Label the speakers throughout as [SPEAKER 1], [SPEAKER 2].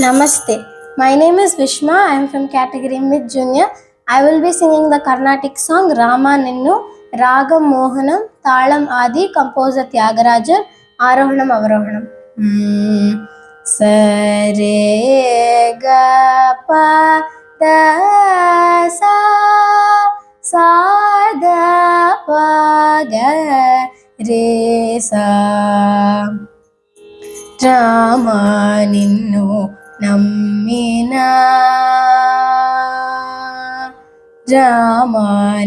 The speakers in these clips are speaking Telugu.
[SPEAKER 1] Namaste. My name is Vishma. I am from category Mid Junior. I will be singing the Carnatic song Rama Ninnu, Ragam Mohanam, Talam Adi, composer Tyagarajar, Arohanam Avarohanam. Sare ga pa da sa da pa ga re sa. Rama ನಿನ್ನು ನಮ್ಮಿನ Rama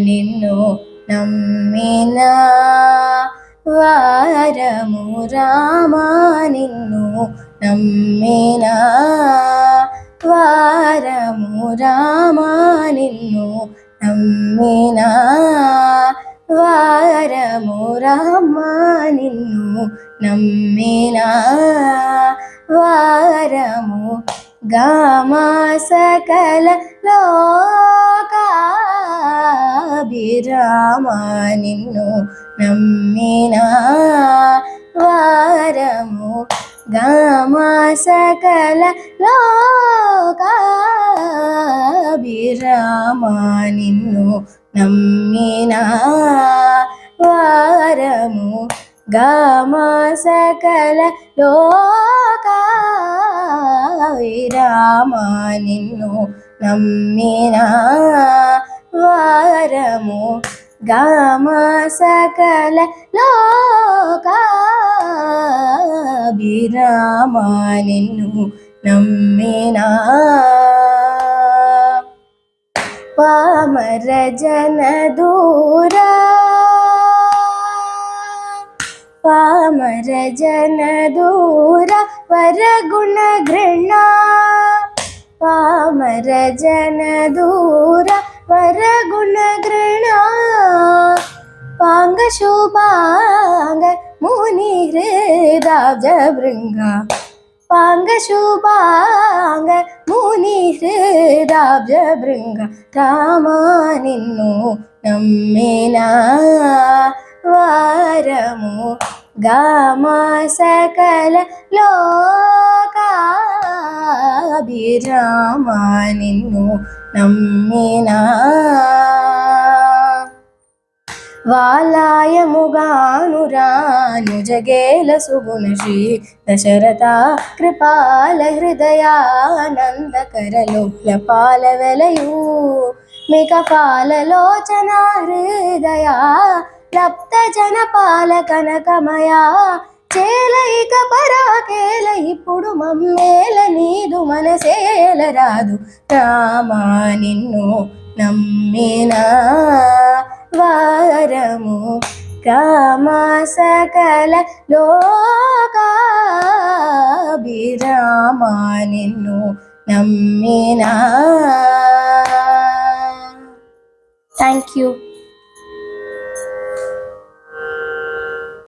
[SPEAKER 1] ನಿನ್ನು ನಮ್ಮಿನ ವಾರಮು Rama ನಿನ್ನು ನಮ್ಮಿನ ವಾರಮು Rama ನಿನ್ನು ನಮ್ಮಿನ వారము రామ నిన్ను నమ్మిన వారము గామ సకల లోకాభిరామ నిన్ను నమ్మిన వారము గామ సకల లోకాభిరామ నిన్ను నమ్మిన వారము గామ సకల లోకాభిరామ నిన్ను నమ్మిన వారము గామ సకల లోకాభిరామ నిన్ను నమ్మిన పామర జన దూర పామర జన దూర వరగుణ ఘృణ పామర జన దూర వరగుణ ఘృణ పాంగ శుభాంగ ముని హృదాబ్జ భృంగ పాంగ శుభాంగ ముని హృదాబ్జ భృంగ రామ నిన్ను నమ్మిన వారము గామ సకల లోకాభిరామ నిన్ను నమ్మిన వాలాయముగానురాను జగేల సుగుణ శ్రీ దశరథ కృపాల హృదయానందకర లోల పాల వెలయు మిక పాలలోచన హృదయ లప్త జన పాల కనకమయా చేలయిక పరాకేల ఇప్పుడు మమ్మేల నీదు మనసేల రాదు రామ నిన్ను నమ్మిన వారము గామ సకల లోకాభిరామ నిన్ను నమ్మిన. Thank you.